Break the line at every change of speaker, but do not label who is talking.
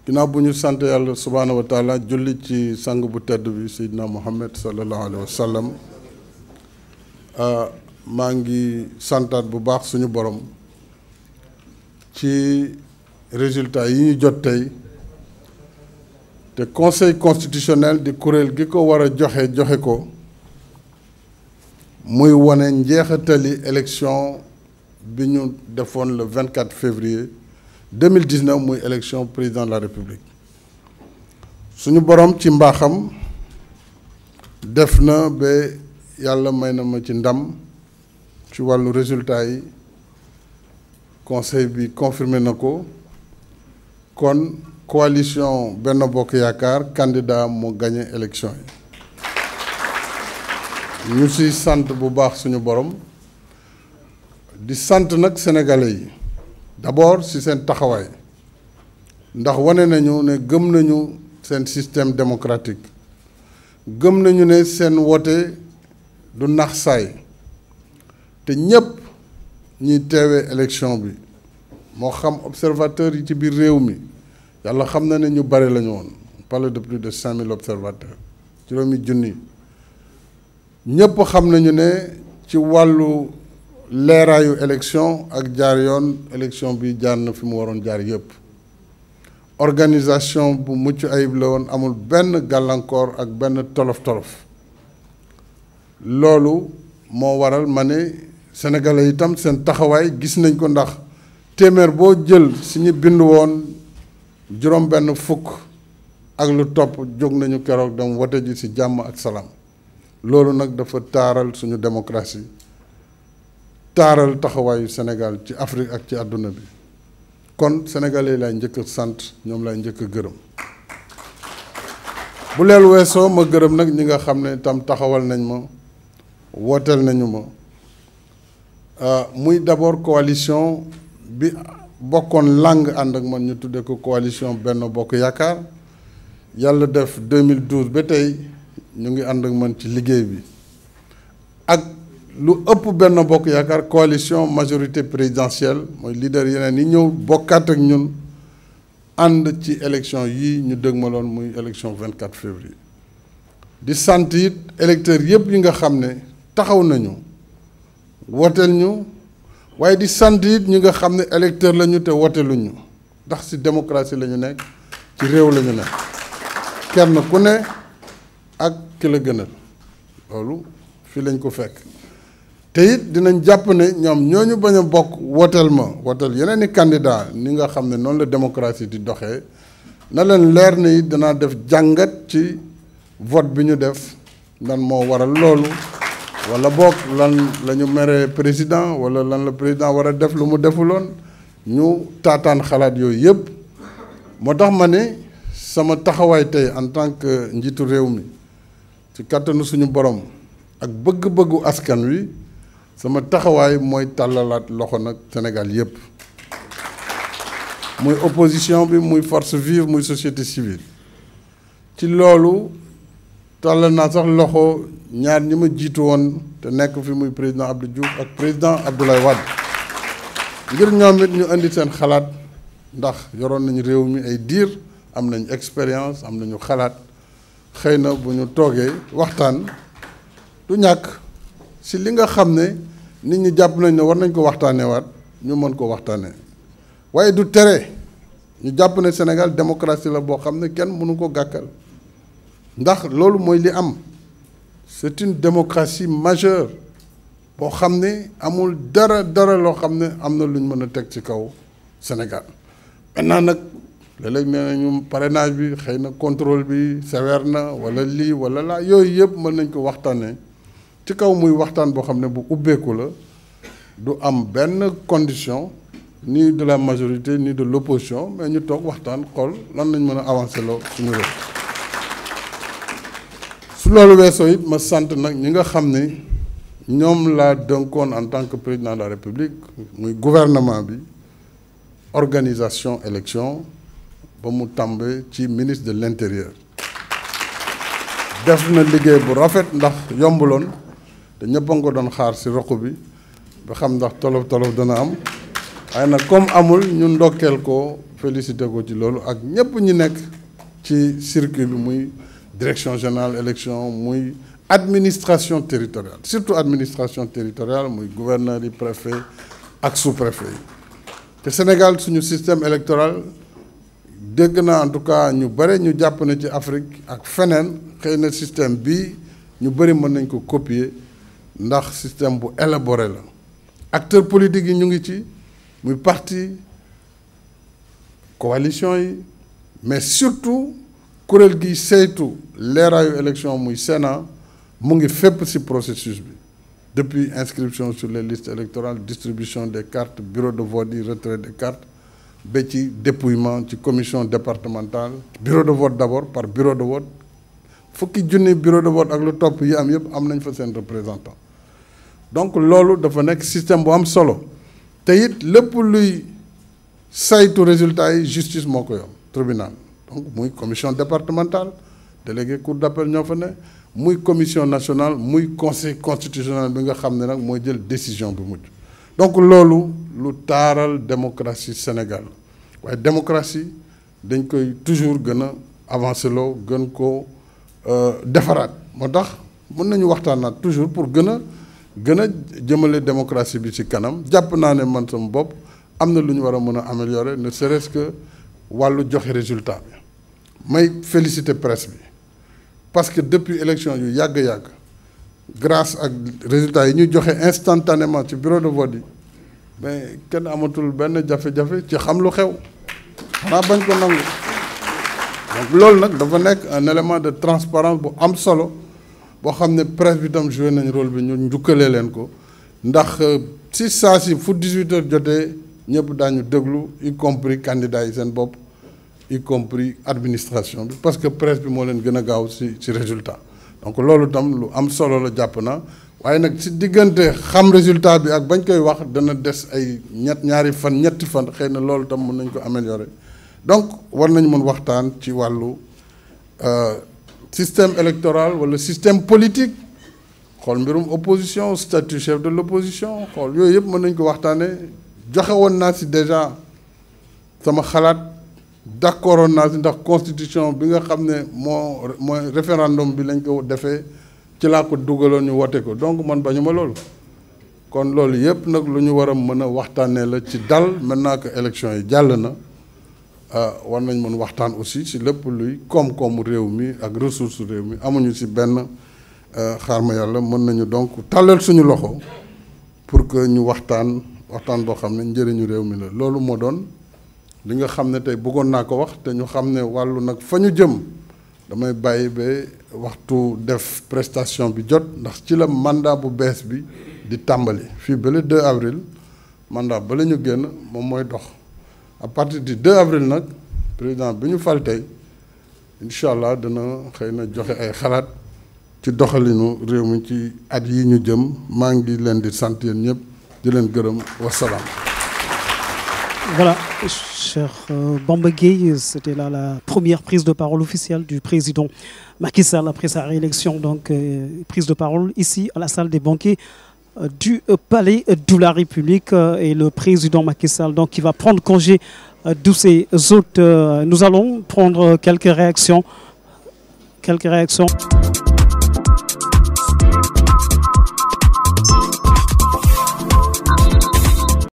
ginnaaw bu ñu sant yàlla subhaanahu wa taala julli ci sang bu tedd bi Seydina Muhammad sallallahu alayhi wa sallam maa ngi santaat bu baax suñu borom ci résultat yi ñu jot tey te conseil constitutionnel di kuréel gi ko war a joxe ko muy wane njeexitali élection bi ñu defoon le 24 février 2019 muy élection président de la république suñu borom ci mbaaxam def na ba yàlla may na ma ci ndam ci wàllu résultat yi conseil bi confirmé na ko kon coalition Benno Bokk Yaakaar candidat moo gagné élection yi ñu siy sant bu baax suñu borom di sant nag sénégalais yi d'abord ci seen taxawaay ndax wane nañu ne gëm nañu seen système démocratique gëm nañu ne seen woote du nax saay te ñépp ñiy teewee élection bi moo xam observateurs yi ci biir réew mi yàlla xam na ne ñu bare lañu woon on parle de plus de 5000 observateurs juróomi junni ñépp xam nañu ne ci wàllu leeraayu élection ak jaar yoon élection bi jaar na fi mu waroon jaar yépp organisation bu mucc ayib la woon amul benn gàllankoor ak benn tolof-tolof loolu moo waral ma ne sénégalais itam seen taxawaay gis nañ ko ndax téeméer boo jël si ñu bind woon juróom benn fukk ak lu topp jóg nañu keroog dem wote ji ci jàmm ak salaam loolu nag dafa taaral suñu démocratie taaral taxawaayu Sénégal ci Afrique ak ci àdduna bi kon sénégalais lay njëkk a sant ñoom lay njëkk a gërëm bu leel weesoo ma gërëm nag ñi nga xam ne tam taxawal nañ ma wooteel nañu ma muy d'abord coalition bi bokkoon langue ànd ak man ñu tuddee ko coalition Benno Bokk Yaakaar yàlla def 2012 ba tey ñu ngi ànd ak man ci liggéey bi ak lu ëpp Benno Bokk Yaakaar coalition majorité présidentielle mooy leader yeneen yi ñëw bokkaat ak ñun ànd ci élection yi ñu dëgmaloon muy élection 24 février di sant it électeurs yëpp yi nga xam ne taxaw nañu woteel ñu waaye di sant it ñi nga xam ne électeur lañu te woteeluñu ndax ci démocratie la ñu nekk ci réew la ñu nekk kenn ku ne ak ki la gënal loolu fii lañ ko fekk te it dinañ jàpp ne ñoom ñooñu bañ a bokk wooteel ma wooteel yeneen i candidat ni nga xam ne noonu la démocratie di doxee na leen leer ne it danaa def jàngat ci vote bi ñu def lan moo waral loolu wala boog lan la ñu meree président wala lan la président war a def lu mu defuloon ñu taataan xalaat yooyu yëpp moo tax ma ne sama taxawaay tey en tant que njiitu réew mi ci kàttanu suñu borom ak bëgg-bëggu askan wi sama taxawaay mooy tàllalaat loxo nag Sénégal yëpp muy opposition bi muy force vive muy société civile ci loolu tàllal naa sax loxo ñaar ñi ma jiitu woon te nekk fi muy président Abdou Diouf ak président Abdoulaye Wade ngir ñoom it ñu indi seen xalaat ndax yoroon nañu réew mi ay diir am nañu expérience am nañu xalaat xëy na bu ñu toogee waxtaan du ñàkk si li nga xam ne nit ñi jàpp nañ ne war nañ ko waxtaanewaat ñu mën ko waxtaanee waaye du tere ñu jàpp ne Sénégal démocratie la boo xam ne kenn mënu ko gàkkal ndax loolu mooy li am c'est une démocratie majeure boo xam ne amul dara loo xam ne am na lu ñu mën a teg ci kaw Sénégal maintenant nag léeg-léeg nee nañu parrainage bi xëy na contrôle bi sévère na wala lii wala laa yooyu yëpp mën nañ ko waxtaanee ci kaw muy waxtaan boo xam ne bu ubbeeku la du am benn condition ni de la majorité ni de l'opposition mais ñu toog waxtaan xool lan nañ mën a avancer loo suñu réew su loolu weesoo it ma sant nag ñi nga xam ne ñoom laa dënkoon en tant que président de la République muy gouvernement bi organisation élection ba mu tàmbee ci ministre de l'Intérieur def na liggéey bu rafet ndax yombuloon te ñëpp a ngi ko doon xaar si roq bi ba xam ndax tolof dana am waaye nag comme amul ñu ndokkeel ko félicité ko ci loolu ak ñëpp ñi nekk ci circuit bi muy direction générale élection muy administration territoriale surtout administration territoriale muy gouverneur yi préfet ak sous-préfet yi te Sénégal suñu système électoral dégg naa en tout cas ñu bare ñu jàpp ne ci Afrique ak feneen xëy na système bi ñu bëri mën nañ ko copier ndax système bu élaboré la acteurs politiques yi ñu ngi ci muy parti coalition yi mais surtout kuréel gi saytu leeraayu élection muy Sénat mu ngi fépp ci processus bi depuis inscription sur les listes électorales distribution des cartes bureau de vote yi retrait des cartes ba ci dépouillement ci commission départementale bureau de vote d'abord par bureau de vote fukki junni bureau de vote ak lu topp yi am yëpp am nañ fa seen représentant donc loolu dafa nekk système bu am solo te it lépp luy saytu résultat yi justice moo ko yor tribunal donc muy commission départementale délégué cour d'appel ñoo fa ne muy commission nationale muy conseil constitutionnel bi nga xam ne nag mooy jël décision bi mujj donc loolu lu taaral démocratie Sénégal waaye démocratie dañ koy toujours gën a avancer loo gën ko defaraat moo tax mën nañu waxtaanaat toujours pour gën a jëmale démocratie bi ci kanam jàpp naa ne man sama bopp am na lu ñu war a mën a améliorer ne serait-ce que wàllu joxe résultat bi may féliciter presse bi parce que depuis élection yu yàgg-yàgg grâce ak résultats yi ñuy joxe instantanément ci bureau de vote yi mais kenn amatul benn jafe-jafe ci xam lu xew xanaa bañ ko nangu donc loolu nag dafa nekk un élément de transparence bu am solo boo xam ne presse bi tam joué nañ rôle bi ñu njukkalee leen ko ndax si saa si fu 18h jotee ñëpp daañu déglu y compris candidats yi seen bopp y compris administration bi parce que presse bi moo leen gën a gaaw ci résultat donc loolu tam lu am solo la jàpp na waaye nag ci diggante xam résultat bi ak bañ koy wax dana des ay ñaari fan ñetti fan xëy na loolu tam mën nañ ko améliorer donc war nañ mën waxtaan ci wàllu système électoral wala système politique xool mbirum opposition statut chef de l'opposition xool yooyu yëpp mën nañ ko waxtaanee joxe woon naa ci déjà sama xalaat d'accord woon naa ci ndax constitution bi nga xam ne mooy référendum bi lañ ko defee ci laa ko dugaloon ñu wote ko donc man bañu ma loolu kon loolu yëpp nag lu ñu war a mën a waxtaanee la ci dal maintenant que élection yi jàll na war nañ mën waxtaan aussi ci lépp luy koom-koomu réew mi ak ressource réew mi amuñu ci benn xaar ma yàlla mën nañu donc tàllal suñu loxo pour que ñu waxtaan boo xam ne njëriñu réew mi la loolu moo doon li nga xam ne tey bëggoon naa ko wax te ñu xam ne wàllu nag fa ñu jëm damay bàyyi ba waxtu def prestation bi jot ndax ci la mandat bu bees bi di tàmbali fii ba le 2 avril mandat ba la ñu génn moom mooy dox à partir du 2 avril nag président bi ñu fal tey incha allah dana xëy na joxe ay xalaat ci doxalinu réew mi ci at yi ñu jëm maa ngi leen di sant yéen ñëpp di leen gërëm wasalaam.
Voilà, cher Bamba Gueye, c'était là la première prise de parole officielle du président Macky Sall après sa réélection. Donc, prise de parole ici à la salle des banquets du Palais de la République et le président Macky Sall donc, qui va prendre congé de ses hôtes. Nous allons prendre quelques réactions.